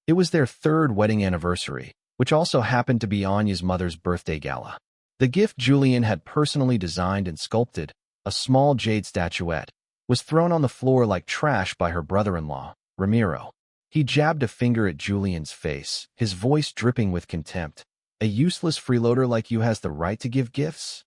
It was their third wedding anniversary, which also happened to be Anya's mother's birthday gala. The gift Julian had personally designed and sculpted, a small jade statuette, was thrown on the floor like trash by her brother-in-law, Ramiro. He jabbed a finger at Julian's face, his voice dripping with contempt. A useless freeloader like you has the right to give gifts?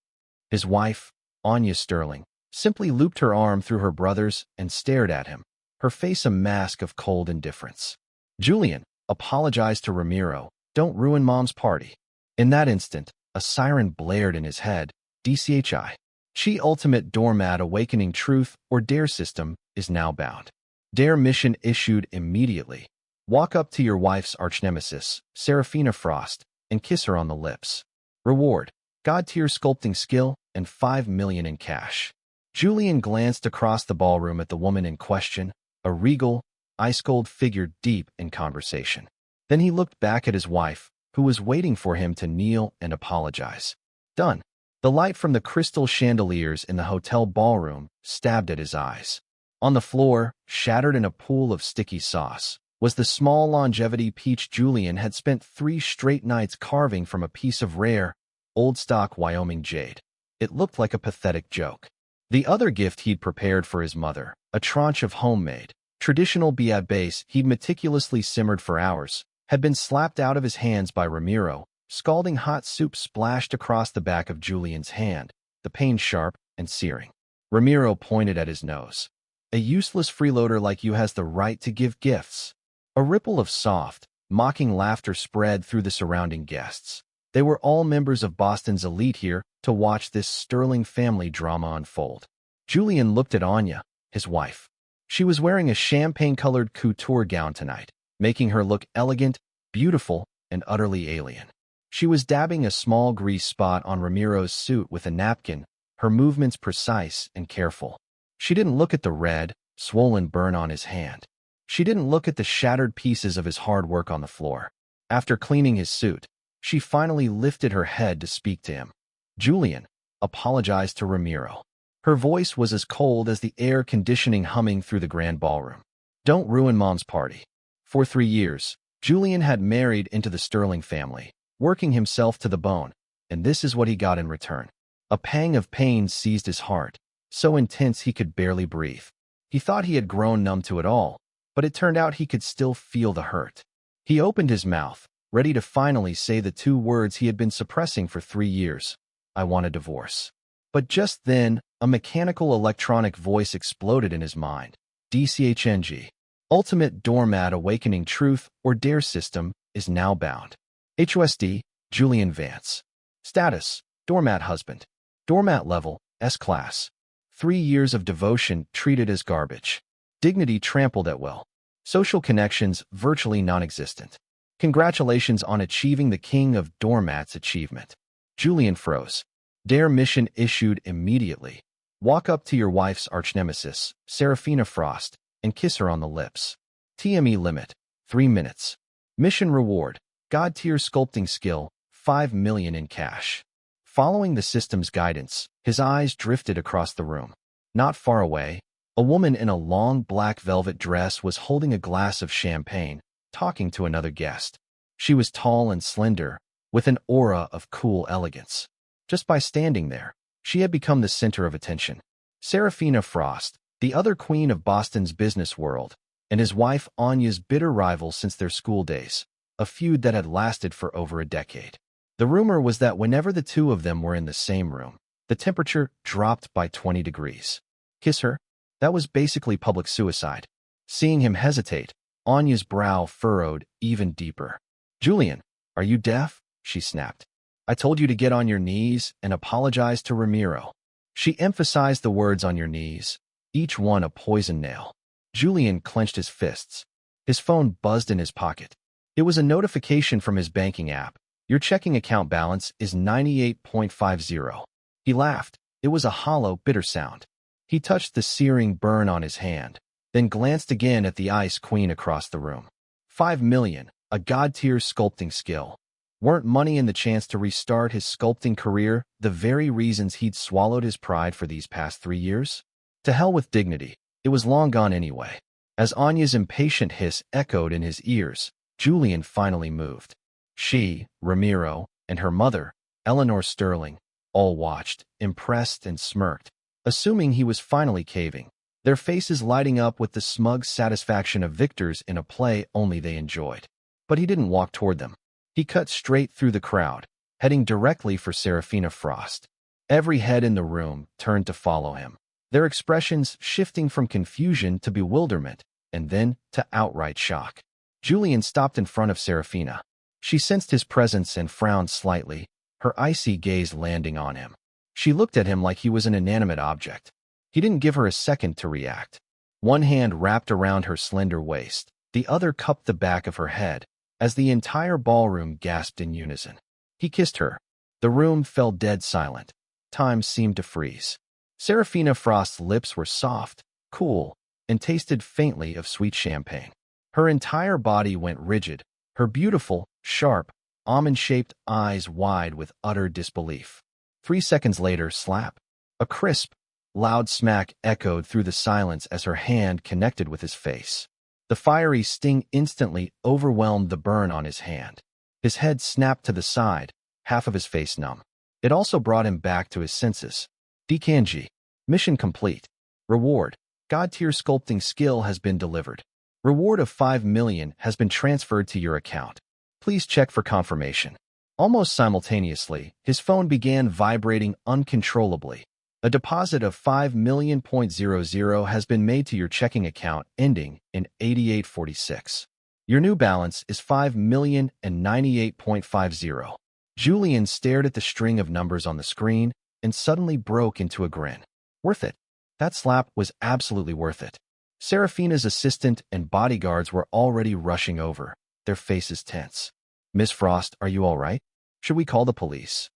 His wife, Anya Sterling, simply looped her arm through her brother's and stared at him, her face a mask of cold indifference. Julian, apologized to Ramiro. Don't ruin Mom's party. In that instant, a siren blared in his head. DCHI. She Ultimate Doormat Awakening Truth or DARE system is now bound. DARE mission issued immediately. Walk up to your wife's archnemesis, Serafina Frost, and kiss her on the lips. Reward: God-tier sculpting skill and 5 million in cash. Julian glanced across the ballroom at the woman in question, a regal, ice-cold figure deep in conversation. Then he looked back at his wife, who was waiting for him to kneel and apologize. Done. The light from the crystal chandeliers in the hotel ballroom stabbed at his eyes. On the floor, shattered in a pool of sticky sauce, was the small longevity peach Julian had spent 3 straight nights carving from a piece of rare, old-stock Wyoming jade. It looked like a pathetic joke. The other gift he'd prepared for his mother, a tranche of homemade, traditional bouillabaisse he'd meticulously simmered for hours, had been slapped out of his hands by Ramiro. Scalding hot soup splashed across the back of Julian's hand, the pain sharp and searing. Ramiro pointed at his nose. A useless freeloader like you has the right to give gifts. A ripple of soft, mocking laughter spread through the surrounding guests. They were all members of Boston's elite here to watch this sterling family drama unfold. Julian looked at Anya, his wife. She was wearing a champagne-colored couture gown tonight, making her look elegant, beautiful, and utterly alien. She was dabbing a small grease spot on Ramiro's suit with a napkin, her movements precise and careful. She didn't look at the red, swollen burn on his hand. She didn't look at the shattered pieces of his hard work on the floor. After cleaning his suit, she finally lifted her head to speak to him. Julian apologized to Ramiro. Her voice was as cold as the air conditioning humming through the grand ballroom. Don't ruin Mom's party. For 3 years, Julian had married into the Sterling family, working himself to the bone, and this is what he got in return. A pang of pain seized his heart, so intense he could barely breathe. He thought he had grown numb to it all, but it turned out he could still feel the hurt. He opened his mouth, ready to finally say the 2 words he had been suppressing for 3 years. I want a divorce. But just then, a mechanical electronic voice exploded in his mind. DCHNG. Ultimate Doormat Awakening Truth or DARE system is now bound. HUSD, Julian Vance. Status: Doormat husband. Doormat level, S-class. 3 years of devotion treated as garbage. Dignity trampled at will. Social connections virtually non-existent. Congratulations on achieving the King of Doormats achievement. Julian froze. DARE mission issued immediately. Walk up to your wife's archnemesis, Serafina Frost, and kiss her on the lips. TME limit: 3 minutes. Mission reward: God-tier sculpting skill, 5 million in cash. Following the system's guidance, his eyes drifted across the room. Not far away, a woman in a long black velvet dress was holding a glass of champagne, talking to another guest. She was tall and slender, with an aura of cool elegance. Just by standing there, she had become the center of attention. Serafina Frost, the other queen of Boston's business world, and his wife Anya's bitter rival since their school days, a feud that had lasted for over a decade. The rumor was that whenever the 2 of them were in the same room, the temperature dropped by 20 degrees. Kiss her? That was basically public suicide. Seeing him hesitate, Anya's brow furrowed even deeper. Julian, are you deaf? She snapped. I told you to get on your knees and apologize to Ramiro. She emphasized the words on your knees, each one a poison nail. Julian clenched his fists. His phone buzzed in his pocket. It was a notification from his banking app. Your checking account balance is 98.50. He laughed. It was a hollow, bitter sound. He touched the searing burn on his hand, then glanced again at the ice queen across the room. 5 million, a god-tier sculpting skill. Weren't money and the chance to restart his sculpting career the very reasons he'd swallowed his pride for these past 3 years? To hell with dignity. It was long gone anyway. As Anya's impatient hiss echoed in his ears, Julian finally moved. She, Ramiro, and her mother, Eleanor Sterling, all watched, impressed and smirked, assuming he was finally caving, their faces lighting up with the smug satisfaction of victors in a play only they enjoyed. But he didn't walk toward them. He cut straight through the crowd, heading directly for Serafina Frost. Every head in the room turned to follow him, their expressions shifting from confusion to bewilderment, and then to outright shock. Julian stopped in front of Serafina. She sensed his presence and frowned slightly, her icy gaze landing on him. She looked at him like he was an inanimate object. He didn't give her a second to react. One hand wrapped around her slender waist, the other cupped the back of her head, as the entire ballroom gasped in unison. He kissed her. The room fell dead silent. Time seemed to freeze. Serafina Frost's lips were soft, cool, and tasted faintly of sweet champagne. Her entire body went rigid, her beautiful, sharp, almond-shaped eyes wide with utter disbelief. 3 seconds later, slap. A crisp, loud smack echoed through the silence as her hand connected with his face. The fiery sting instantly overwhelmed the burn on his hand. His head snapped to the side, half of his face numb. It also brought him back to his senses. Dekanji. Mission complete. Reward. God-tier sculpting skill has been delivered. Reward of 5 million has been transferred to your account. Please check for confirmation. Almost simultaneously, his phone began vibrating uncontrollably. A deposit of 5 million.00 has been made to your checking account ending in 8846. Your new balance is 5,098.50. Julian stared at the string of numbers on the screen and suddenly broke into a grin. Worth it. That slap was absolutely worth it. Serafina's assistant and bodyguards were already rushing over, their faces tense. Miss Frost, are you all right? Should we call the police?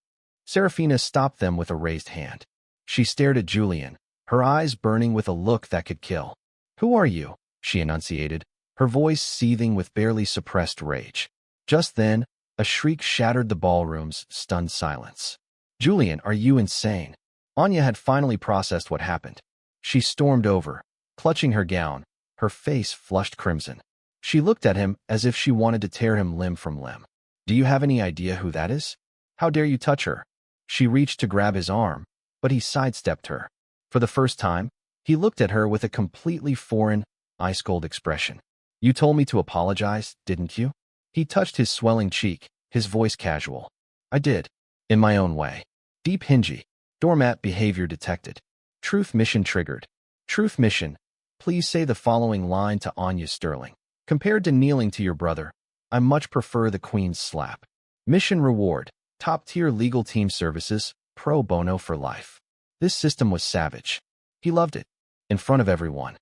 Serafina stopped them with a raised hand. She stared at Julian, her eyes burning with a look that could kill. Who are you? She enunciated, her voice seething with barely suppressed rage. Just then, a shriek shattered the ballroom's stunned silence. Julian, are you insane? Anya had finally processed what happened. She stormed over, clutching her gown, her face flushed crimson. She looked at him as if she wanted to tear him limb from limb. Do you have any idea who that is? How dare you touch her? She reached to grab his arm, but he sidestepped her. For the first time, he looked at her with a completely foreign, ice-cold expression. You told me to apologize, didn't you? He touched his swelling cheek, his voice casual. I did. In my own way. Deep hingy. Doormat behavior detected. Truth mission triggered. Truth mission. Please say the following line to Anya Sterling. Compared to kneeling to your brother, I much prefer the Queen's slap. Mission reward. Top-tier legal team services, pro bono for life. This system was savage. He loved it. In front of everyone.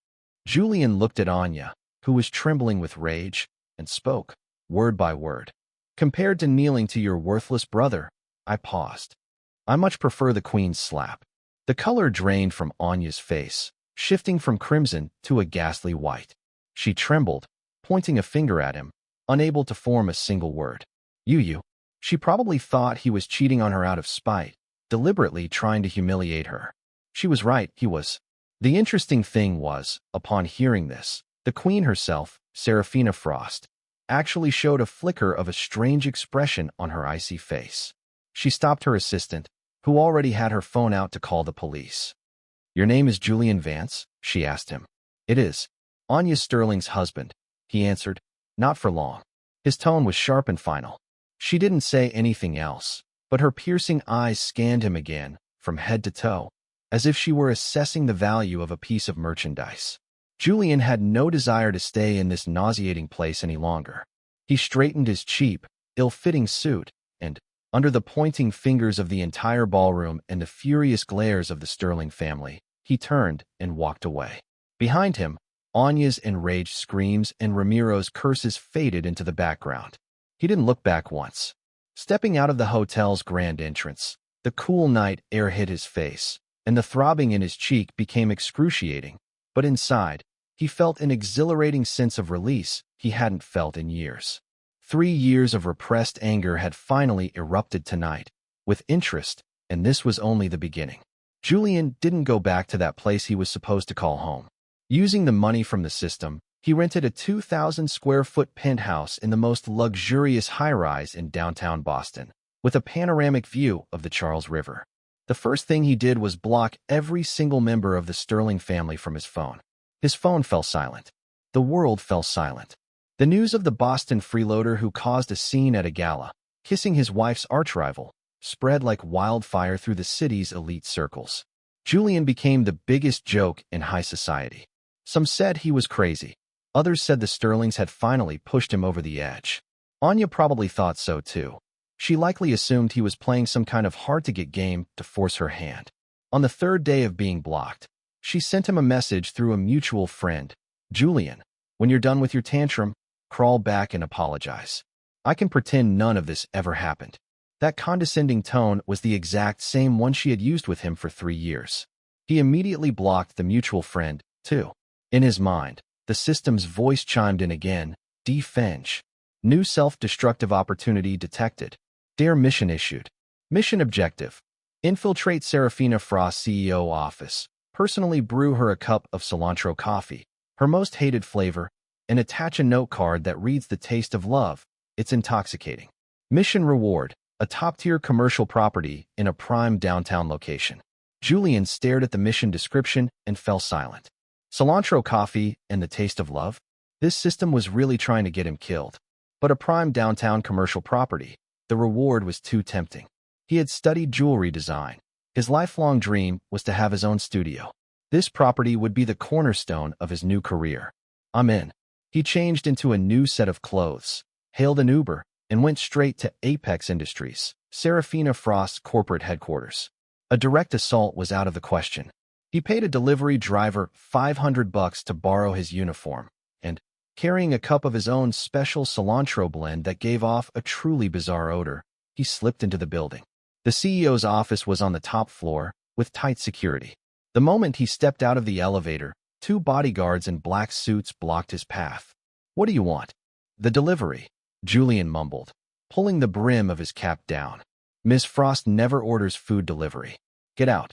Julian looked at Anya, who was trembling with rage, and spoke, word by word. Compared to kneeling to your worthless brother, I paused. I much prefer the Queen's slap. The color drained from Anya's face, shifting from crimson to a ghastly white. She trembled, pointing a finger at him, unable to form a single word. You. She probably thought he was cheating on her out of spite, deliberately trying to humiliate her. She was right, he was. The interesting thing was, upon hearing this, the Queen herself, Serafina Frost, actually showed a flicker of a strange expression on her icy face. She stopped her assistant, who already had her phone out to call the police. Your name is Julian Vance? She asked him. It is. Anya Sterling's husband, he answered. Not for long. His tone was sharp and final. She didn't say anything else, but her piercing eyes scanned him again, from head to toe, as if she were assessing the value of a piece of merchandise. Julian had no desire to stay in this nauseating place any longer. He straightened his cheap, ill-fitting suit, and, under the pointing fingers of the entire ballroom and the furious glares of the Sterling family, he turned and walked away. Behind him, Anya's enraged screams and Ramiro's curses faded into the background. He didn't look back once. Stepping out of the hotel's grand entrance, the cool night air hit his face, and the throbbing in his cheek became excruciating, but inside, he felt an exhilarating sense of release he hadn't felt in years. 3 years of repressed anger had finally erupted tonight, with interest, and this was only the beginning. Julian didn't go back to that place he was supposed to call home. Using the money from the system, He rented a 2,000-square-foot penthouse in the most luxurious high-rise in downtown Boston, with a panoramic view of the Charles River. The first thing he did was block every single member of the Sterling family from his phone. His phone fell silent. The world fell silent. The news of the Boston freeloader who caused a scene at a gala, kissing his wife's archrival, spread like wildfire through the city's elite circles. Julian became the biggest joke in high society. Some said he was crazy. Others said the Sterlings had finally pushed him over the edge. Anya probably thought so too. She likely assumed he was playing some kind of hard-to-get game to force her hand. On the third day of being blocked, she sent him a message through a mutual friend. "Julian, when you're done with your tantrum, crawl back and apologize. I can pretend none of this ever happened." That condescending tone was the exact same one she had used with him for 3 years. He immediately blocked the mutual friend, too. In his mind, the system's voice chimed in again. "Defenge. New self-destructive opportunity detected. Dare mission issued. Mission objective. Infiltrate Serafina Frost's CEO office. Personally brew her a cup of cilantro coffee, her most hated flavor, and attach a note card that reads the taste of love. It's intoxicating. Mission reward. A top-tier commercial property in a prime downtown location." Julian stared at the mission description and fell silent. Cilantro coffee and the taste of love? This system was really trying to get him killed. But a prime downtown commercial property, the reward was too tempting. He had studied jewelry design. His lifelong dream was to have his own studio. This property would be the cornerstone of his new career. "I'm in." He changed into a new set of clothes, hailed an Uber, and went straight to Apex Industries, Serafina Frost's corporate headquarters. A direct assault was out of the question. He paid a delivery driver $500 to borrow his uniform, and, carrying a cup of his own special cilantro blend that gave off a truly bizarre odor, he slipped into the building. The CEO's office was on the top floor, with tight security. The moment he stepped out of the elevator, 2 bodyguards in black suits blocked his path. "What do you want?" "The delivery," Julian mumbled, pulling the brim of his cap down. "Miss Frost never orders food delivery. Get out."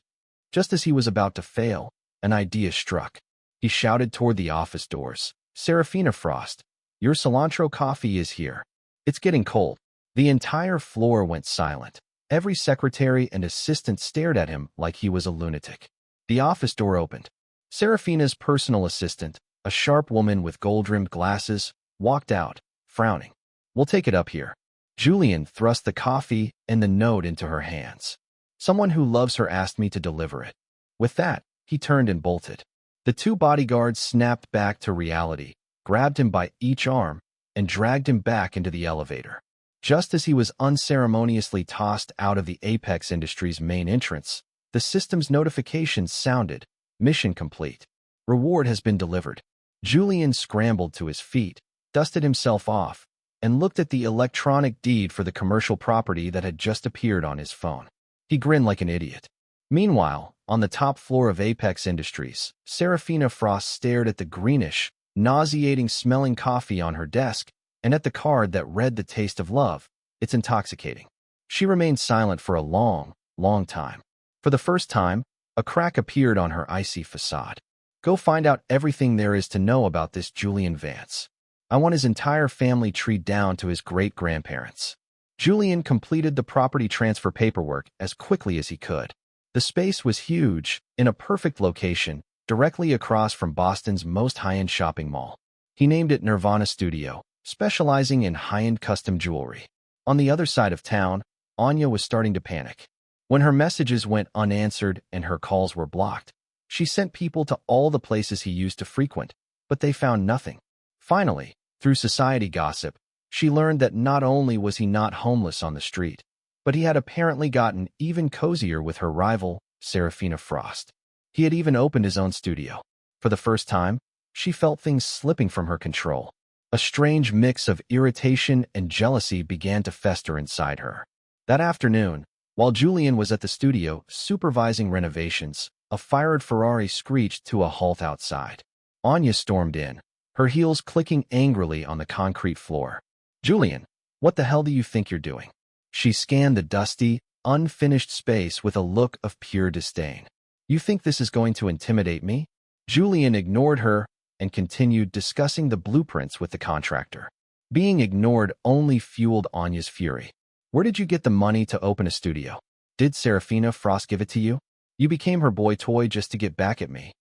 Just as he was about to fail, an idea struck. He shouted toward the office doors. "Serafina Frost, your cilantro coffee is here. It's getting cold." The entire floor went silent. Every secretary and assistant stared at him like he was a lunatic. The office door opened. Serafina's personal assistant, a sharp woman with gold-rimmed glasses, walked out, frowning. "We'll take it up here." Julian thrust the coffee and the note into her hands. "Someone who loves her asked me to deliver it." With that, he turned and bolted. The 2 bodyguards snapped back to reality, grabbed him by each arm, and dragged him back into the elevator. Just as he was unceremoniously tossed out of the Apex Industries main entrance, the system's notification sounded. "Mission complete. Reward has been delivered." Julian scrambled to his feet, dusted himself off, and looked at the electronic deed for the commercial property that had just appeared on his phone. He grinned like an idiot. Meanwhile, on the top floor of Apex Industries, Serafina Frost stared at the greenish, nauseating-smelling coffee on her desk and at the card that read the taste of love. "It's intoxicating." She remained silent for a long, long time. For the first time, a crack appeared on her icy facade. "Go find out everything there is to know about this Julian Vance. I want his entire family tree down to his great-grandparents." Julian completed the property transfer paperwork as quickly as he could. The space was huge, in a perfect location, directly across from Boston's most high-end shopping mall. He named it Nirvana Studio, specializing in high-end custom jewelry. On the other side of town, Anya was starting to panic. When her messages went unanswered and her calls were blocked, she sent people to all the places he used to frequent, but they found nothing. Finally, through society gossip, she learned that not only was he not homeless on the street, but he had apparently gotten even cozier with her rival, Serafina Frost. He had even opened his own studio. For the first time, she felt things slipping from her control. A strange mix of irritation and jealousy began to fester inside her. That afternoon, while Julian was at the studio supervising renovations, a fired Ferrari screeched to a halt outside. Anya stormed in, her heels clicking angrily on the concrete floor. "Julian, what the hell do you think you're doing?" She scanned the dusty, unfinished space with a look of pure disdain. "You think this is going to intimidate me?" Julian ignored her and continued discussing the blueprints with the contractor. Being ignored only fueled Anya's fury. Where did you get the money to open a studio? Did Serafina Frost give it to you? You became her boy toy just to get back at me.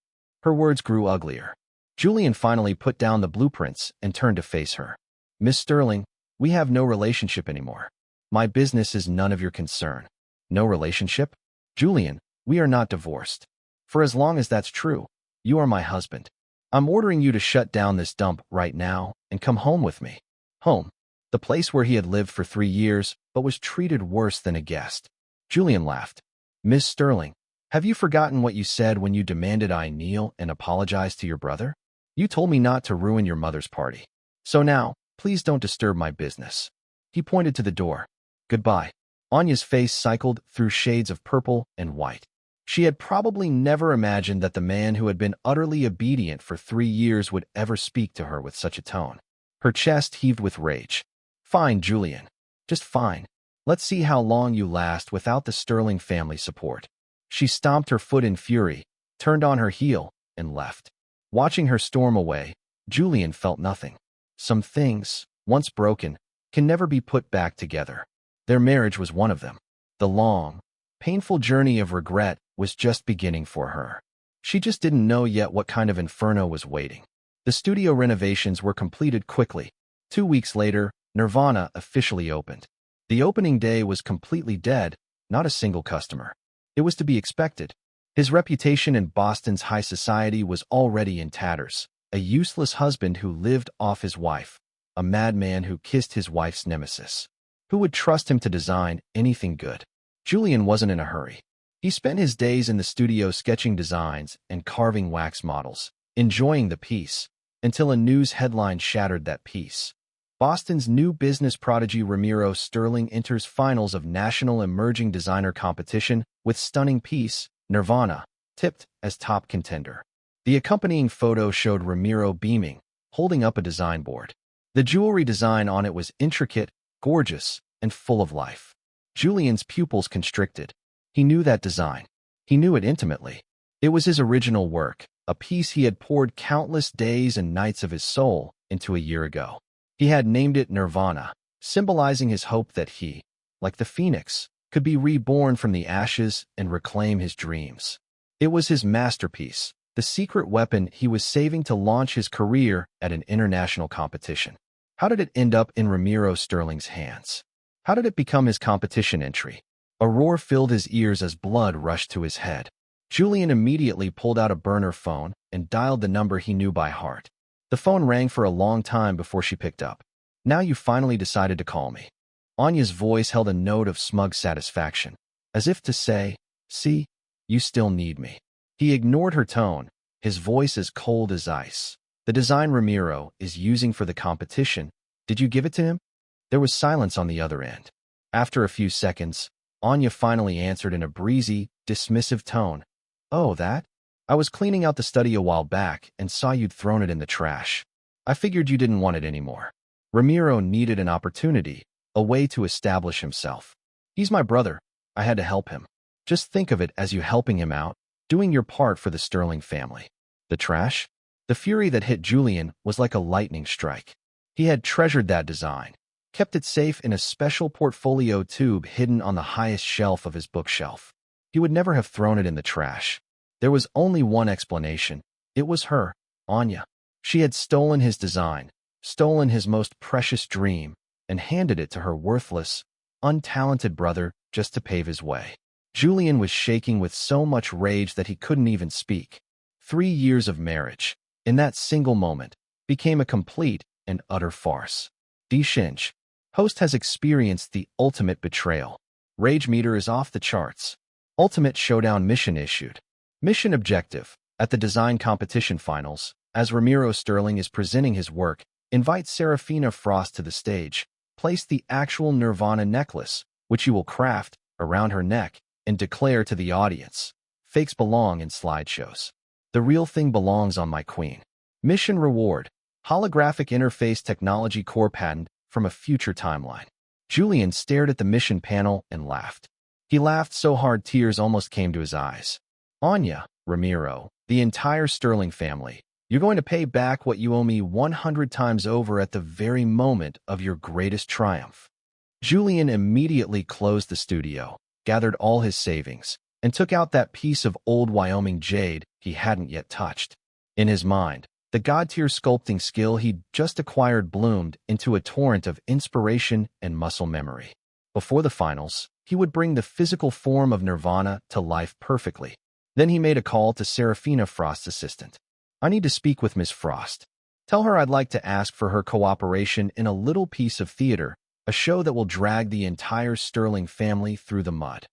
Her words grew uglier. Julian finally put down the blueprints and turned to face her. Miss Sterling, we have no relationship anymore. My business is none of your concern. No relationship? Julian, we are not divorced. For as long as that's true, you are my husband. I'm ordering you to shut down this dump right now and come home with me. Home. The place where he had lived for 3 years, but was treated worse than a guest. Julian laughed. Miss Sterling, have you forgotten what you said when you demanded I kneel and apologize to your brother? You told me not to ruin your mother's party. So now, please don't disturb my business. He pointed to the door. Goodbye. Anya's face cycled through shades of purple and white. She had probably never imagined that the man who had been utterly obedient for 3 years would ever speak to her with such a tone. Her chest heaved with rage. Fine, Julian. Just fine. Let's see how long you last without the Sterling family support. She stomped her foot in fury, turned on her heel, and left. Watching her storm away, Julian felt nothing. Some things, once broken, can never be put back together. Their marriage was one of them. The long, painful journey of regret was just beginning for her. She just didn't know yet what kind of inferno was waiting. The studio renovations were completed quickly. 2 weeks later, Nirvana officially opened. The opening day was completely dead, not a single customer. It was to be expected. His reputation in Boston's high society was already in tatters. A useless husband who lived off his wife. A madman who kissed his wife's nemesis. Who would trust him to design anything good? Julian wasn't in a hurry. He spent his days in the studio sketching designs and carving wax models, enjoying the peace, until a news headline shattered that peace. Boston's new business prodigy Ramiro Sterling enters finals of National Emerging Designer Competition with stunning piece, Nirvana, tipped as top contender. The accompanying photo showed Ramiro beaming, holding up a design board. The jewelry design on it was intricate, gorgeous, and full of life. Julian's pupils constricted. He knew that design. He knew it intimately. It was his original work, a piece he had poured countless days and nights of his soul into a year ago. He had named it Nirvana, symbolizing his hope that he, like the phoenix, could be reborn from the ashes and reclaim his dreams. It was his masterpiece, the secret weapon he was saving to launch his career at an international competition. How did it end up in Ramiro Sterling's hands? How did it become his competition entry? A roar filled his ears as blood rushed to his head. Julian immediately pulled out a burner phone and dialed the number he knew by heart. The phone rang for a long time before she picked up. Now you finally decided to call me. Anya's voice held a note of smug satisfaction, as if to say, see, you still need me. He ignored her tone, his voice as cold as ice. The design Ramiro is using for the competition, did you give it to him? There was silence on the other end. After a few seconds, Anya finally answered in a breezy, dismissive tone. Oh, that? I was cleaning out the study a while back and saw you'd thrown it in the trash. I figured you didn't want it anymore. Ramiro needed an opportunity, a way to establish himself. He's my brother. I had to help him. Just think of it as you helping him out, doing your part for the Sterling family. The trash? The fury that hit Julian was like a lightning strike. He had treasured that design, kept it safe in a special portfolio tube hidden on the highest shelf of his bookshelf. He would never have thrown it in the trash. There was only one explanation. It was her, Anya. She had stolen his design, stolen his most precious dream, and handed it to her worthless, untalented brother just to pave his way. Julian was shaking with so much rage that he couldn't even speak. 3 years of marriage, in that single moment, became a complete and utter farce. Shinj. Host has experienced the ultimate betrayal. Rage meter is off the charts. Ultimate showdown mission issued. Mission objective. At the design competition finals, as Ramiro Sterling is presenting his work, invite Serafina Frost to the stage. Place the actual Nirvana necklace, which you will craft, around her neck, and declare to the audience. Fakes belong in slideshows. The real thing belongs on my queen. Mission reward. Holographic interface technology core patent from a future timeline. Julian stared at the mission panel and laughed. He laughed so hard tears almost came to his eyes. Anya, Ramiro, the entire Sterling family, You're going to pay back what you owe me 100 times over at the very moment of your greatest triumph. Julian immediately closed the studio, gathered all his savings, and took out that piece of old Wyoming jade he hadn't yet touched. In his mind, the god-tier sculpting skill he'd just acquired bloomed into a torrent of inspiration and muscle memory. Before the finals, he would bring the physical form of Nirvana to life perfectly. Then he made a call to Serafina Frost's assistant. I need to speak with Miss Frost. Tell her I'd like to ask for her cooperation in a little piece of theater, a show that will drag the entire Sterling family through the mud.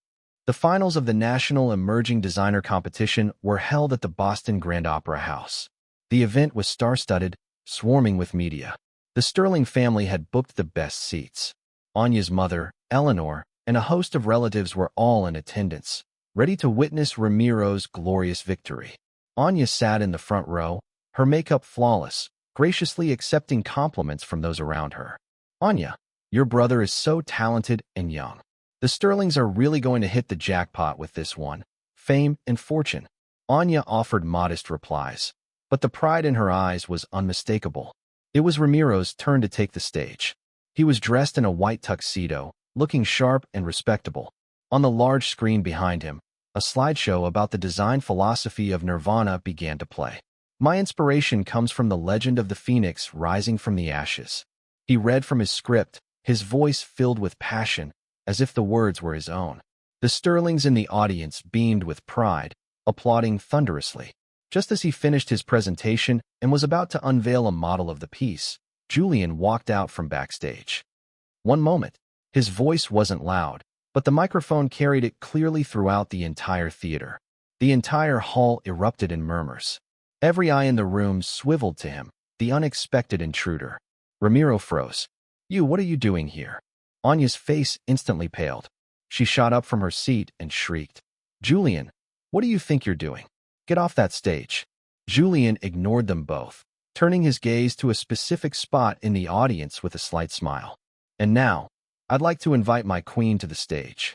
The finals of the National Emerging Designer Competition were held at the Boston Grand Opera House. The event was star-studded, swarming with media. The Sterling family had booked the best seats. Anya's mother, Eleanor, and a host of relatives were all in attendance, ready to witness Ramiro's glorious victory. Anya sat in the front row, her makeup flawless, graciously accepting compliments from those around her. Anya, your brother is so talented and young. The Sterlings are really going to hit the jackpot with this one. Fame and fortune. Anya offered modest replies, but the pride in her eyes was unmistakable. It was Ramiro's turn to take the stage. He was dressed in a white tuxedo, looking sharp and respectable. On the large screen behind him, a slideshow about the design philosophy of Nirvana began to play. My inspiration comes from the legend of the phoenix rising from the ashes. He read from his script, his voice filled with passion, as if the words were his own. The Sterlings in the audience beamed with pride, applauding thunderously. Just as he finished his presentation and was about to unveil a model of the piece, Julian walked out from backstage. One moment. His voice wasn't loud, but the microphone carried it clearly throughout the entire theater. The entire hall erupted in murmurs. Every eye in the room swiveled to him, the unexpected intruder. Ramiro froze. What are you doing here? Anya's face instantly paled. She shot up from her seat and shrieked. Julian, what do you think you're doing? Get off that stage. Julian ignored them both, turning his gaze to a specific spot in the audience with a slight smile. And now, I'd like to invite my queen to the stage.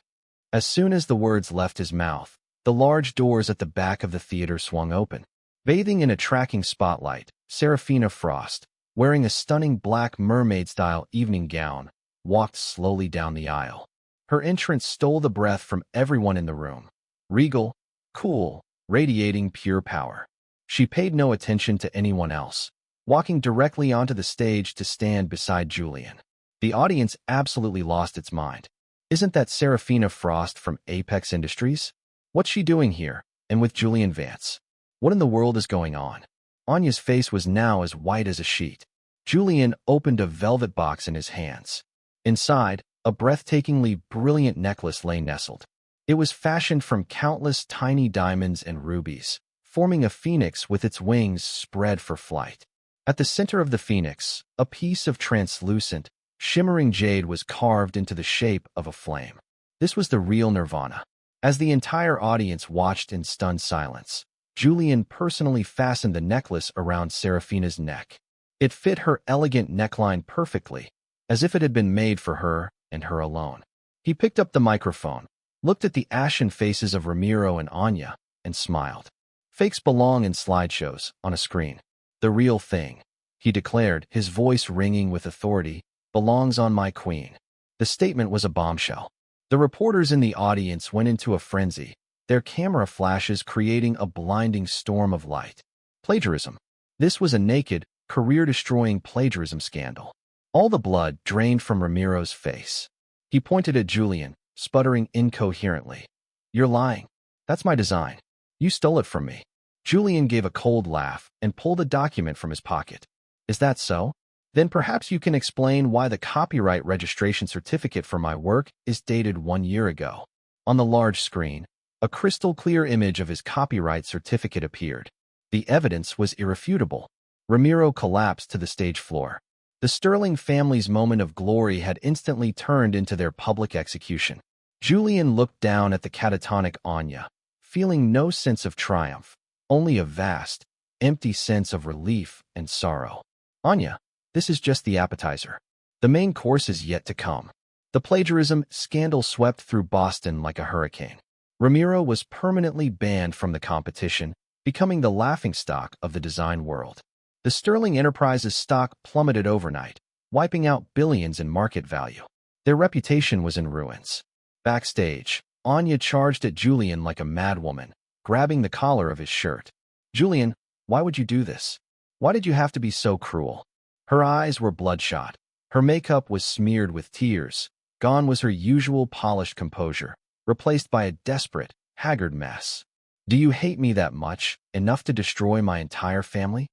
As soon as the words left his mouth, the large doors at the back of the theater swung open. Bathing in a tracking spotlight, Serafina Frost, wearing a stunning black mermaid-style evening gown, walked slowly down the aisle. Her entrance stole the breath from everyone in the room. Regal, cool, radiating pure power. She paid no attention to anyone else, walking directly onto the stage to stand beside Julian. The audience absolutely lost its mind. Isn't that Serafina Frost from Apex Industries? What's she doing here, and with Julian Vance? What in the world is going on? Anya's face was now as white as a sheet. Julian opened a velvet box in his hands. Inside, a breathtakingly brilliant necklace lay nestled. It was fashioned from countless tiny diamonds and rubies, forming a phoenix with its wings spread for flight. At the center of the phoenix, a piece of translucent, shimmering jade was carved into the shape of a flame. This was the real Nirvana. As the entire audience watched in stunned silence, Julian personally fastened the necklace around Serafina's neck. It fit her elegant neckline perfectly, as if it had been made for her and her alone. He picked up the microphone, looked at the ashen faces of Ramiro and Anya, and smiled. Fakes belong in slideshows, on a screen. The real thing, he declared, his voice ringing with authority, belongs on my queen. The statement was a bombshell. The reporters in the audience went into a frenzy, their camera flashes creating a blinding storm of light. Plagiarism. This was a naked, career-destroying plagiarism scandal. All the blood drained from Ramiro's face. He pointed at Julian, sputtering incoherently. You're lying. That's my design. You stole it from me. Julian gave a cold laugh and pulled a document from his pocket. Is that so? Then perhaps you can explain why the copyright registration certificate for my work is dated 1 year ago. On the large screen, a crystal-clear image of his copyright certificate appeared. The evidence was irrefutable. Ramiro collapsed to the stage floor. The Sterling family's moment of glory had instantly turned into their public execution. Julian looked down at the catatonic Anya, feeling no sense of triumph, only a vast, empty sense of relief and sorrow. Anya, this is just the appetizer. The main course is yet to come. The plagiarism scandal swept through Boston like a hurricane. Ramiro was permanently banned from the competition, becoming the laughingstock of the design world. The Sterling Enterprises stock plummeted overnight, wiping out billions in market value. Their reputation was in ruins. Backstage, Anya charged at Julian like a madwoman, grabbing the collar of his shirt. "Julian, why would you do this? Why did you have to be so cruel?" Her eyes were bloodshot. Her makeup was smeared with tears. Gone was her usual polished composure, replaced by a desperate, haggard mess. "Do you hate me that much, enough to destroy my entire family?"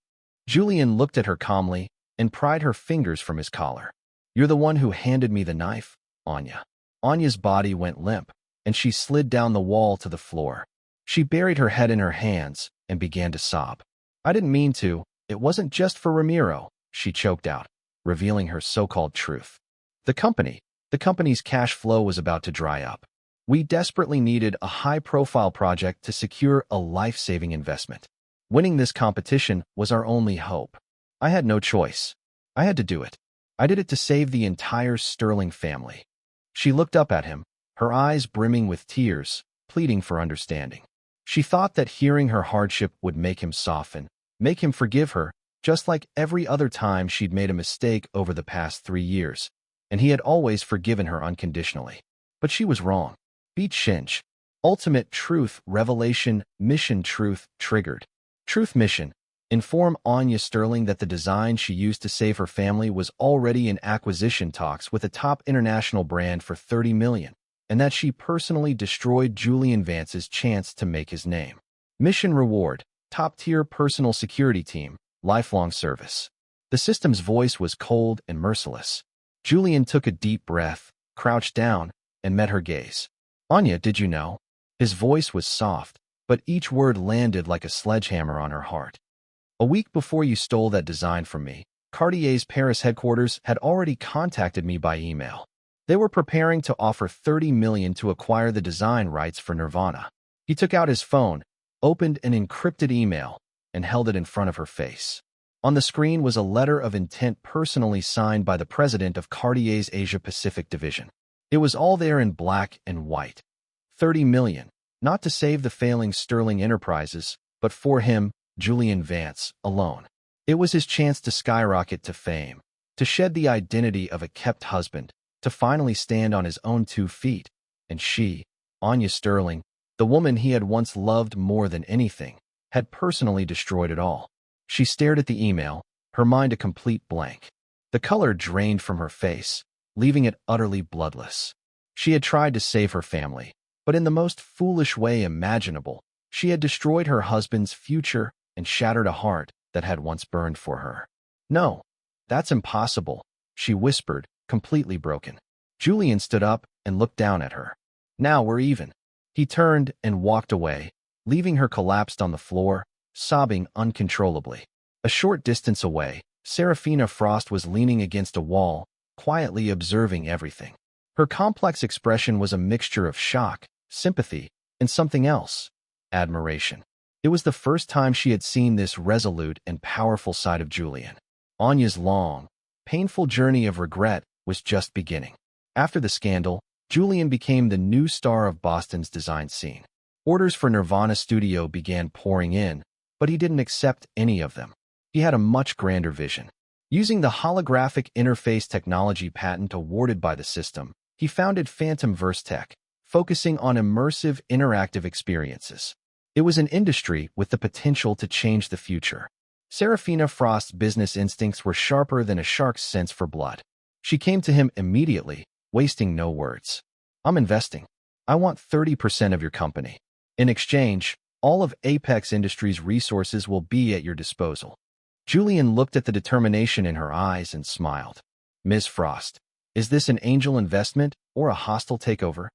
Julian looked at her calmly and pried her fingers from his collar. "You're the one who handed me the knife, Anya." Anya's body went limp, and she slid down the wall to the floor. She buried her head in her hands and began to sob. "I didn't mean to. It wasn't just for Ramiro," she choked out, revealing her so-called truth. The company's cash flow was about to dry up. We desperately needed a high-profile project to secure a life-saving investment. Winning this competition was our only hope. I had no choice. I had to do it. I did it to save the entire Sterling family. She looked up at him, her eyes brimming with tears, pleading for understanding. She thought that hearing her hardship would make him soften, make him forgive her, just like every other time she'd made a mistake over the past 3 years, and he had always forgiven her unconditionally. But she was wrong. Beat Shinch. Ultimate Truth Revelation Mission Truth triggered. Truth Mission. Inform Anya Sterling that the design she used to save her family was already in acquisition talks with a top international brand for $30 million, and that she personally destroyed Julian Vance's chance to make his name. Mission Reward. Top-tier personal security team. Lifelong service. The system's voice was cold and merciless. Julian took a deep breath, crouched down, and met her gaze. "Anya, did you know?" His voice was soft, but each word landed like a sledgehammer on her heart. "A week before you stole that design from me, Cartier's Paris headquarters had already contacted me by email. They were preparing to offer $30 million to acquire the design rights for Nirvana." He took out his phone, opened an encrypted email, and held it in front of her face. On the screen was a letter of intent personally signed by the president of Cartier's Asia-Pacific division. It was all there in black and white. $30 million, not to save the failing Sterling Enterprises, but for him, Julian Vance, alone. It was his chance to skyrocket to fame, to shed the identity of a kept husband, to finally stand on his own 2 feet. And she, Anya Sterling, the woman he had once loved more than anything, had personally destroyed it all. She stared at the email, her mind a complete blank. The color drained from her face, leaving it utterly bloodless. She had tried to save her family, but in the most foolish way imaginable. She had destroyed her husband's future and shattered a heart that had once burned for her. "No, that's impossible," she whispered, completely broken. Julian stood up and looked down at her. "Now we're even." He turned and walked away, leaving her collapsed on the floor, sobbing uncontrollably. A short distance away, Serafina Frost was leaning against a wall, quietly observing everything. Her complex expression was a mixture of shock, sympathy, and something else: admiration. It was the first time she had seen this resolute and powerful side of Julian. Anya's long, painful journey of regret was just beginning. After the scandal, Julian became the new star of Boston's design scene. Orders for Nirvana Studio began pouring in, but he didn't accept any of them. He had a much grander vision. Using the holographic interface technology patent awarded by the system, he founded Phantom Verse Tech, focusing on immersive, interactive experiences. It was an industry with the potential to change the future. Serafina Frost's business instincts were sharper than a shark's sense for blood. She came to him immediately, wasting no words. "I'm investing. I want 30% of your company. In exchange, all of Apex Industries' resources will be at your disposal." Julian looked at the determination in her eyes and smiled. "Ms. Frost, is this an angel investment or a hostile takeover?"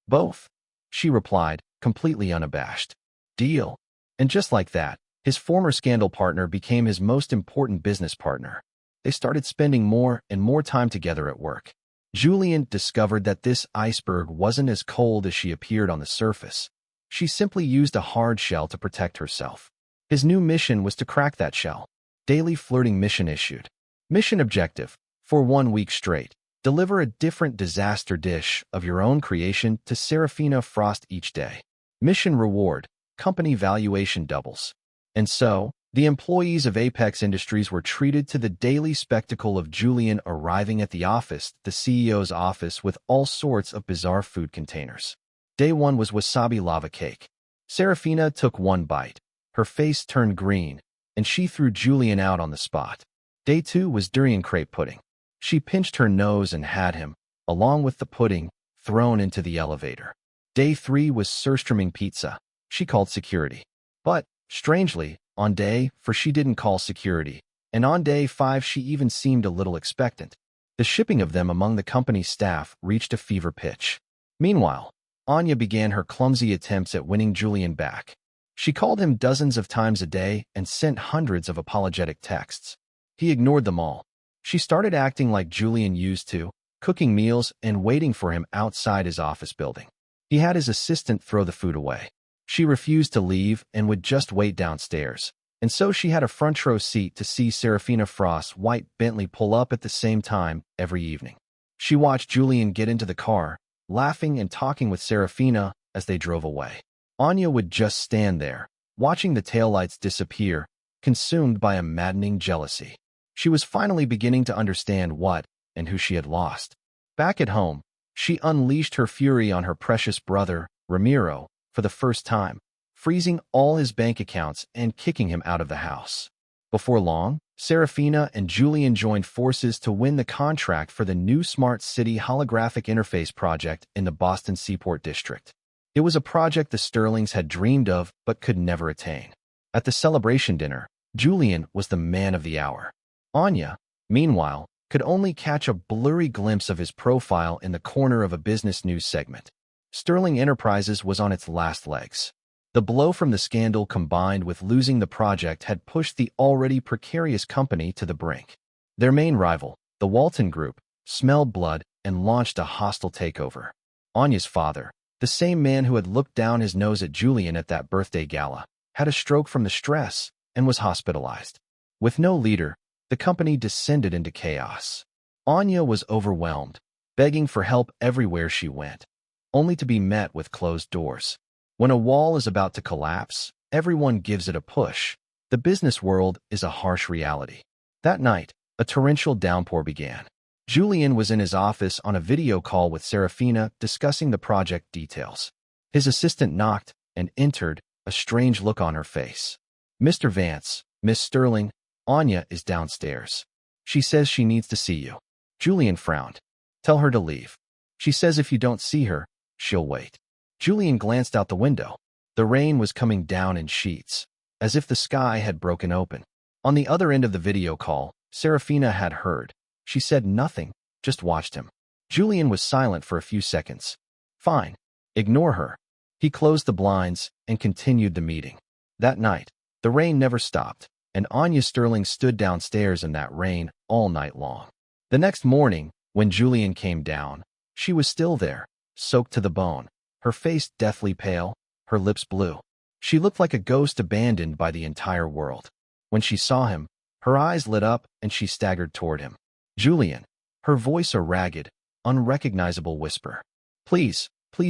"Both," she replied, completely unabashed. "Deal." And just like that, his former scandal partner became his most important business partner. They started spending more and more time together at work. Julian discovered that this iceberg wasn't as cold as she appeared on the surface. She simply used a hard shell to protect herself. His new mission was to crack that shell. Daily flirting mission issued. Mission objective: for 1 week straight, deliver a different disaster dish of your own creation to Serafina Frost each day. Mission reward: company valuation doubles. And so, the employees of Apex Industries were treated to the daily spectacle of Julian arriving at the office, the CEO's office, with all sorts of bizarre food containers. Day 1 was wasabi lava cake. Serafina took one bite. Her face turned green, and she threw Julian out on the spot. Day 2 was durian crepe pudding. She pinched her nose and had him, along with the pudding, thrown into the elevator. Day 3 was surströmming pizza. She called security. But, strangely, on day 4 she didn't call security, and on day 5 she even seemed a little expectant. The shipping of them among the company's staff reached a fever pitch. Meanwhile, Anya began her clumsy attempts at winning Julian back. She called him dozens of times a day and sent hundreds of apologetic texts. He ignored them all. She started acting like Julian used to, cooking meals and waiting for him outside his office building. He had his assistant throw the food away. She refused to leave and would just wait downstairs, and so she had a front row seat to see Serafina Frost's white Bentley pull up at the same time every evening. She watched Julian get into the car, laughing and talking with Serafina as they drove away. Anya would just stand there, watching the taillights disappear, consumed by a maddening jealousy. She was finally beginning to understand what and who she had lost. Back at home, she unleashed her fury on her precious brother, Ramiro, for the first time, freezing all his bank accounts and kicking him out of the house. Before long, Serafina and Julian joined forces to win the contract for the new Smart City holographic interface project in the Boston Seaport District. It was a project the Sterlings had dreamed of but could never attain. At the celebration dinner, Julian was the man of the hour. Anya, meanwhile, could only catch a blurry glimpse of his profile in the corner of a business news segment. Sterling Enterprises was on its last legs. The blow from the scandal combined with losing the project had pushed the already precarious company to the brink. Their main rival, the Walton Group, smelled blood and launched a hostile takeover. Anya's father, the same man who had looked down his nose at Julian at that birthday gala, had a stroke from the stress and was hospitalized. With no leader, the company descended into chaos. Anya was overwhelmed, begging for help everywhere she went, only to be met with closed doors. When a wall is about to collapse, everyone gives it a push. The business world is a harsh reality. That night, a torrential downpour began. Julian was in his office on a video call with Serafina discussing the project details. His assistant knocked and entered, a strange look on her face. "Mr. Vance, Miss Sterling, Anya is downstairs. She says she needs to see you." Julian frowned. "Tell her to leave. She says if you don't see her, she'll wait." Julian glanced out the window. The rain was coming down in sheets, as if the sky had broken open. On the other end of the video call, Serafina had heard. She said nothing, just watched him. Julian was silent for a few seconds. "Fine. Ignore her." He closed the blinds and continued the meeting. That night, the rain never stopped, and Anya Sterling stood downstairs in that rain all night long. The next morning, when Julian came down, she was still there, soaked to the bone, her face deathly pale, her lips blue. She looked like a ghost abandoned by the entire world. When she saw him, her eyes lit up and she staggered toward him. "Julian," her voice a ragged, unrecognizable whisper. Please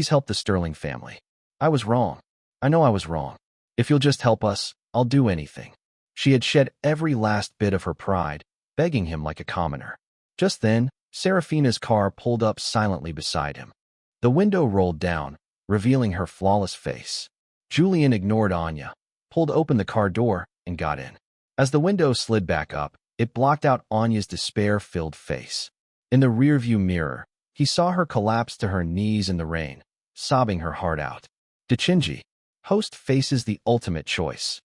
help the Sterling family. I was wrong. I know I was wrong. If you'll just help us, I'll do anything." She had shed every last bit of her pride, begging him like a commoner. Just then, Serafina's car pulled up silently beside him. The window rolled down, revealing her flawless face. Julian ignored Anya, pulled open the car door, and got in. As the window slid back up, it blocked out Anya's despair-filled face. In the rearview mirror, he saw her collapse to her knees in the rain, sobbing her heart out. Dichinji, host faces the ultimate choice.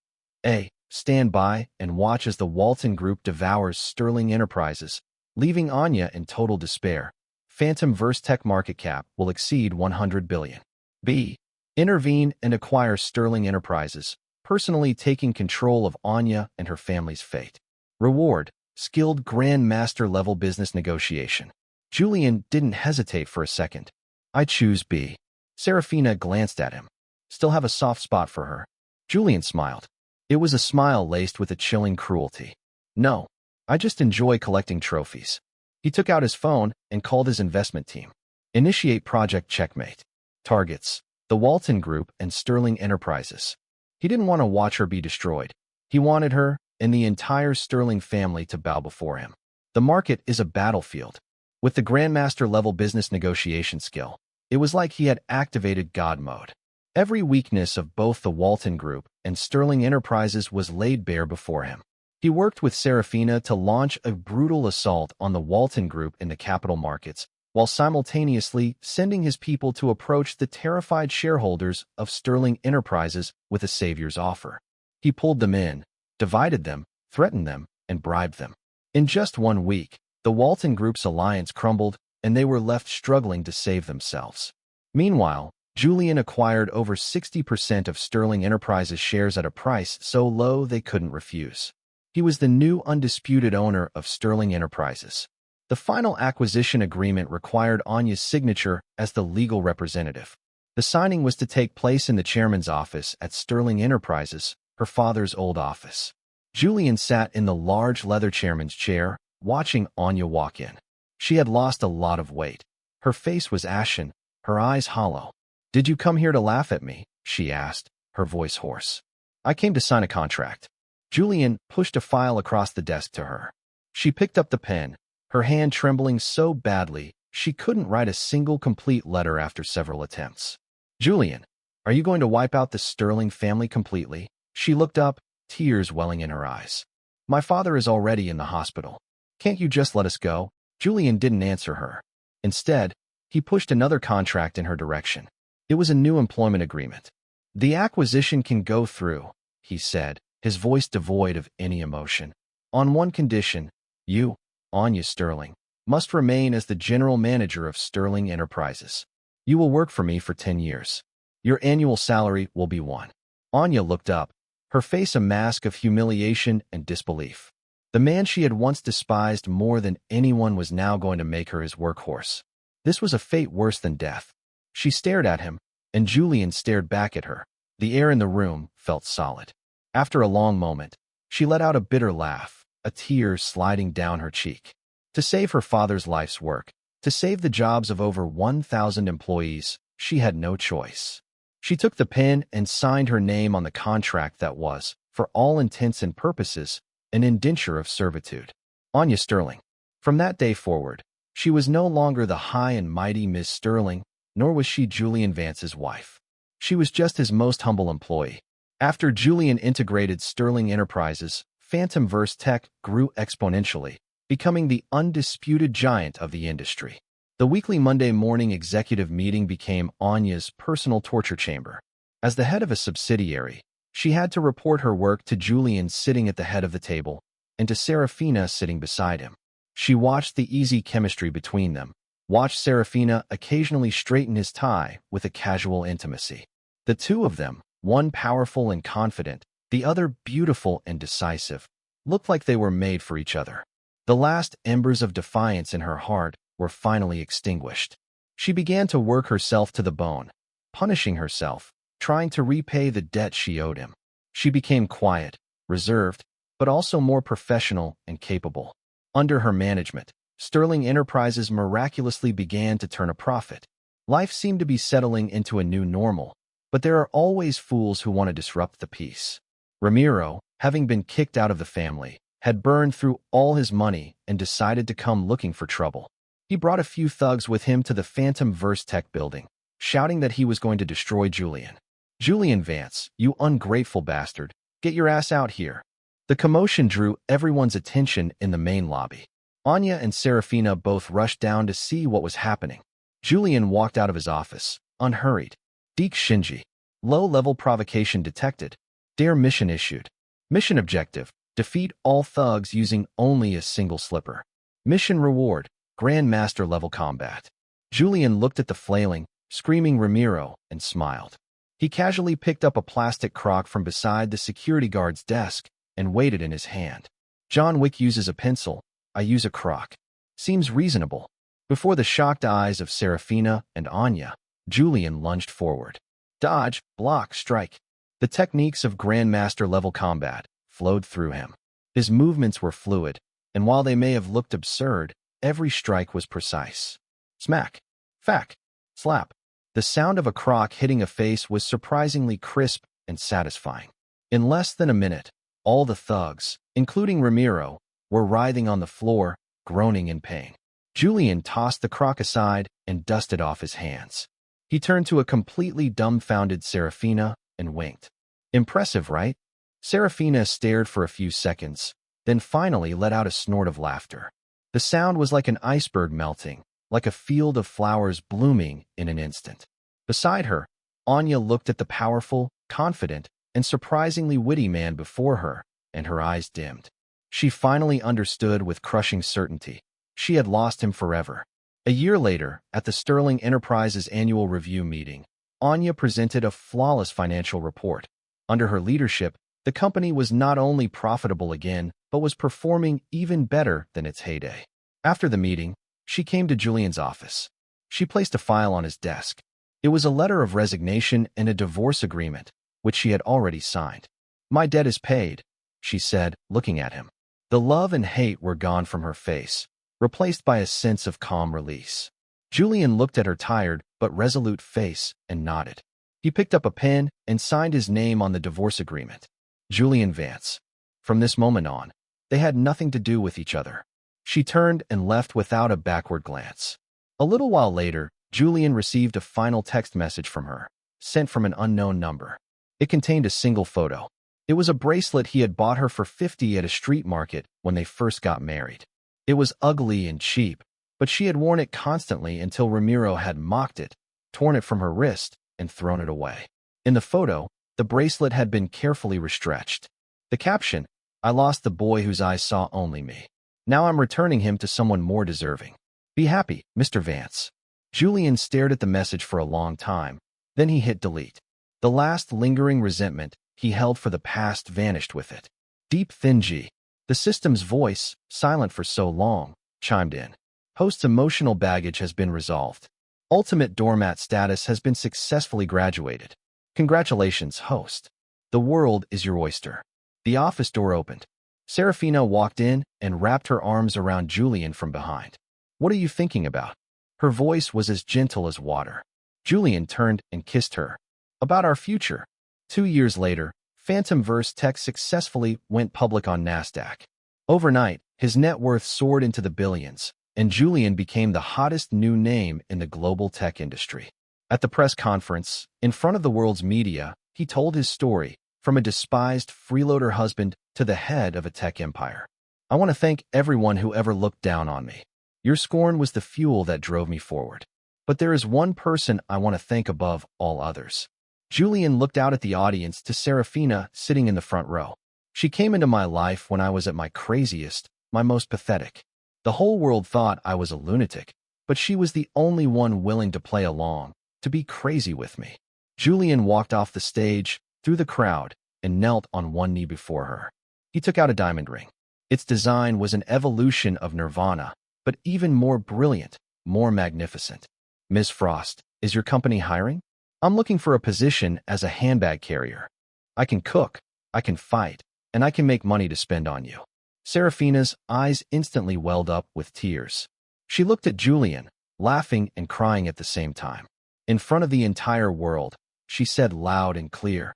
A. Stand by and watch as the Walton Group devours Sterling Enterprises, leaving Anya in total despair. Phantom Verse Tech market cap will exceed 100 billion. B. Intervene and acquire Sterling Enterprises, personally taking control of Anya and her family's fate. Reward, skilled Grand Master level business negotiation. Julian didn't hesitate for a second. I choose B. Serafina glanced at him. Still have a soft spot for her. Julian smiled. It was a smile laced with a chilling cruelty. No, I just enjoy collecting trophies. He took out his phone and called his investment team. Initiate Project Checkmate. Targets, the Walton Group and Sterling Enterprises. He didn't want to watch her be destroyed. He wanted her and the entire Sterling family to bow before him. The market is a battlefield. With the Grandmaster-level business negotiation skill, it was like he had activated God mode. Every weakness of both the Walton Group and Sterling Enterprises was laid bare before him. He worked with Serafina to launch a brutal assault on the Walton Group in the capital markets, while simultaneously sending his people to approach the terrified shareholders of Sterling Enterprises with a savior's offer. He pulled them in, divided them, threatened them, and bribed them. In just 1 week, the Walton Group's alliance crumbled, and they were left struggling to save themselves. Meanwhile, Julian acquired over 60% of Sterling Enterprises shares at a price so low they couldn't refuse. He was the new undisputed owner of Sterling Enterprises. The final acquisition agreement required Anya's signature as the legal representative. The signing was to take place in the chairman's office at Sterling Enterprises, her father's old office. Julian sat in the large leather chairman's chair, watching Anya walk in. She had lost a lot of weight. Her face was ashen, her eyes hollow. "Did you come here to laugh at me?" she asked, her voice hoarse. "I came to sign a contract." Julian pushed a file across the desk to her. She picked up the pen, her hand trembling so badly she couldn't write a single complete letter after several attempts. "Julian, are you going to wipe out the Sterling family completely?" She looked up, tears welling in her eyes. "My father is already in the hospital. Can't you just let us go?" Julian didn't answer her. Instead, he pushed another contract in her direction. It was a new employment agreement. "The acquisition can go through," he said, his voice devoid of any emotion. "On one condition, you, Anya Sterling, must remain as the general manager of Sterling Enterprises. You will work for me for 10 years. Your annual salary will be 1. Anya looked up, her face a mask of humiliation and disbelief. The man she had once despised more than anyone was now going to make her his workhorse. This was a fate worse than death. She stared at him, and Julian stared back at her. The air in the room felt solid. After a long moment, she let out a bitter laugh, a tear sliding down her cheek. To save her father's life's work, to save the jobs of over 1,000 employees, she had no choice. She took the pen and signed her name on the contract that was, for all intents and purposes, an indenture of servitude. Anya Sterling. From that day forward, she was no longer the high and mighty Miss Sterling, nor was she Julian Vance's wife. She was just his most humble employee. After Julian integrated Sterling Enterprises, Phantom Verse Tech grew exponentially, becoming the undisputed giant of the industry. The weekly Monday morning executive meeting became Anya's personal torture chamber. As the head of a subsidiary, she had to report her work to Julian sitting at the head of the table, and to Serafina sitting beside him. She watched the easy chemistry between them, watched Serafina occasionally straighten his tie with a casual intimacy. The two of them, one powerful and confident, the other beautiful and decisive, looked like they were made for each other. The last embers of defiance in her heart were finally extinguished. She began to work herself to the bone, punishing herself, trying to repay the debt she owed him. She became quiet, reserved, but also more professional and capable. Under her management, Sterling Enterprises miraculously began to turn a profit. Life seemed to be settling into a new normal, but there are always fools who want to disrupt the peace. Ramiro, having been kicked out of the family, had burned through all his money and decided to come looking for trouble. He brought a few thugs with him to the Phantom Verse Tech building, shouting that he was going to destroy Julian. "Julian Vance, you ungrateful bastard, get your ass out here." The commotion drew everyone's attention in the main lobby. Anya and Serafina both rushed down to see what was happening. Julian walked out of his office, unhurried. "Deke Shinji. Low-level provocation detected. Dare mission issued. Mission objective, defeat all thugs using only a single slipper. Mission reward, Grandmaster-level combat." Julian looked at the flailing, screaming Ramiro and smiled. He casually picked up a plastic crock from beside the security guard's desk and weighed it in his hand. "John Wick uses a pencil, I use a crock. Seems reasonable." Before the shocked eyes of Serafina and Anya, Julian lunged forward. Dodge, block, strike. The techniques of Grandmaster-level combat flowed through him. His movements were fluid, and while they may have looked absurd, every strike was precise. Smack, fack, slap. The sound of a crock hitting a face was surprisingly crisp and satisfying. In less than a minute, All the thugs, including Ramiro, were writhing on the floor, groaning in pain. Julian tossed the crock aside and dusted off his hands. He turned to a completely dumbfounded Serafina and winked. Impressive, right? Serafina stared for a few seconds, then finally let out a snort of laughter. The sound was like an iceberg melting, like a field of flowers blooming in an instant. Beside her, Anya looked at the powerful, confident, and surprisingly witty man before her, and her eyes dimmed. She finally understood with crushing certainty. She had lost him forever. A year later, at the Sterling Enterprises annual review meeting, Anya presented a flawless financial report. Under her leadership, the company was not only profitable again, but was performing even better than its heyday. After the meeting, she came to Julian's office. She placed a file on his desk. It was a letter of resignation and a divorce agreement, which she had already signed. "My debt is paid," she said, looking at him. The love and hate were gone from her face, replaced by a sense of calm release. Julian looked at her tired but resolute face and nodded. He picked up a pen and signed his name on the divorce agreement. Julian Vance. From this moment on, they had nothing to do with each other. She turned and left without a backward glance. A little while later, Julian received a final text message from her, sent from an unknown number. It contained a single photo. It was a bracelet he had bought her for $50 at a street market when they first got married. It was ugly and cheap, but she had worn it constantly until Ramiro had mocked it, torn it from her wrist, and thrown it away. In the photo, the bracelet had been carefully restretched. The caption, "I lost the boy whose eyes saw only me. Now I'm returning him to someone more deserving. Be happy, Mr. Vance." Julian stared at the message for a long time. Then he hit delete. The last lingering resentment he held for the past vanished with it. Deep thin G. The system's voice, silent for so long, chimed in. Host's emotional baggage has been resolved. Ultimate doormat status has been successfully graduated. Congratulations, host. The world is your oyster. The office door opened. Serafina walked in and wrapped her arms around Julian from behind. "What are you thinking about?" Her voice was as gentle as water. Julian turned and kissed her. "About our future." 2 years later, Phantomverse Tech successfully went public on NASDAQ. Overnight, his net worth soared into the billions, and Julian became the hottest new name in the global tech industry. At the press conference, in front of the world's media, he told his story, from a despised freeloader husband to the head of a tech empire. "I want to thank everyone who ever looked down on me. Your scorn was the fuel that drove me forward. But there is one person I want to thank above all others." Julian looked out at the audience to Serafina sitting in the front row. "She came into my life when I was at my craziest, my most pathetic. The whole world thought I was a lunatic, but she was the only one willing to play along, to be crazy with me." Julian walked off the stage, through the crowd, and knelt on one knee before her. He took out a diamond ring. Its design was an evolution of Nirvana, but even more brilliant, more magnificent. "Ms. Frost, is your company hiring? I'm looking for a position as a handbag carrier. I can cook, I can fight, and I can make money to spend on you." Serafina's eyes instantly welled up with tears. She looked at Julian, laughing and crying at the same time. In front of the entire world, she said loud and clear,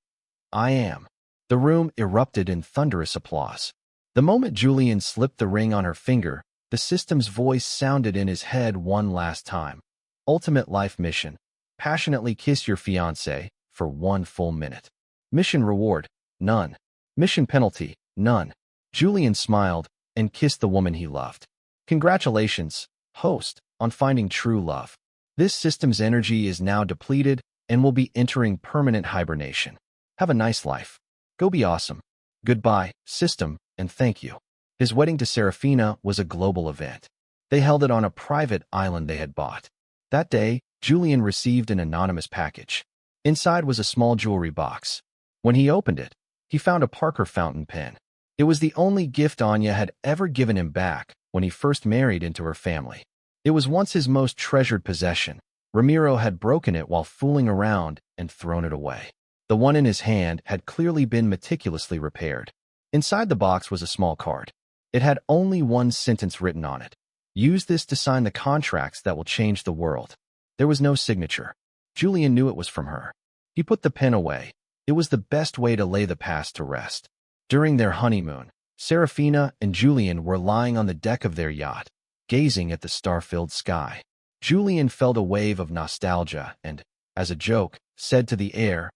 "I am." The room erupted in thunderous applause. The moment Julian slipped the ring on her finger, the system's voice sounded in his head one last time. "Ultimate life mission. Passionately kiss your fiancé for 1 full minute. Mission reward, none. Mission penalty, none." Julian smiled and kissed the woman he loved. "Congratulations, host, on finding true love. This system's energy is now depleted and will be entering permanent hibernation. Have a nice life. Go be awesome. Goodbye, system, and thank you." His wedding to Serafina was a global event. They held it on a private island they had bought. That day, Julian received an anonymous package. Inside was a small jewelry box. When he opened it, he found a Parker fountain pen. It was the only gift Anya had ever given him back when he first married into her family. It was once his most treasured possession. Ramiro had broken it while fooling around and thrown it away. The one in his hand had clearly been meticulously repaired. Inside the box was a small card. It had only one sentence written on it. "Use this to sign the contracts that will change the world." There was no signature. Julian knew it was from her. He put the pen away. It was the best way to lay the past to rest. During their honeymoon, Serafina and Julian were lying on the deck of their yacht, gazing at the star-filled sky. Julian felt a wave of nostalgia and, as a joke, said to the air,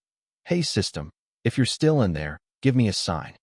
"Hey system, if you're still in there, give me a sign."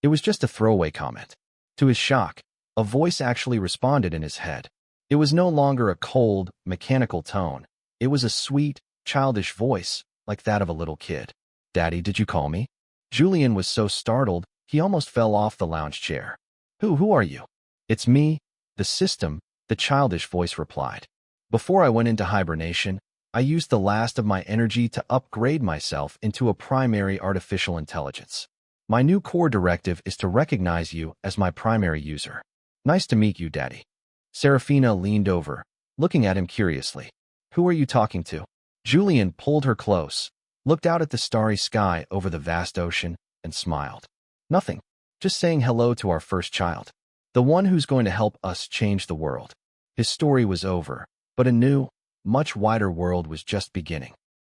It was just a throwaway comment. To his shock, a voice actually responded in his head. It was no longer a cold, mechanical tone. It was a sweet, childish voice, like that of a little kid. "Daddy, did you call me?" Julian was so startled, he almost fell off the lounge chair. Who are you?" "It's me, the system," the childish voice replied. "Before I went into hibernation, I used the last of my energy to upgrade myself into a primary artificial intelligence. My new core directive is to recognize you as my primary user." "Nice to meet you, Daddy." Serafina leaned over, looking at him curiously. "Who are you talking to?" Julian pulled her close, looked out at the starry sky over the vast ocean, and smiled. "Nothing. Just saying hello to our first child. The one who's going to help us change the world." His story was over, but a new, much wider world was just beginning.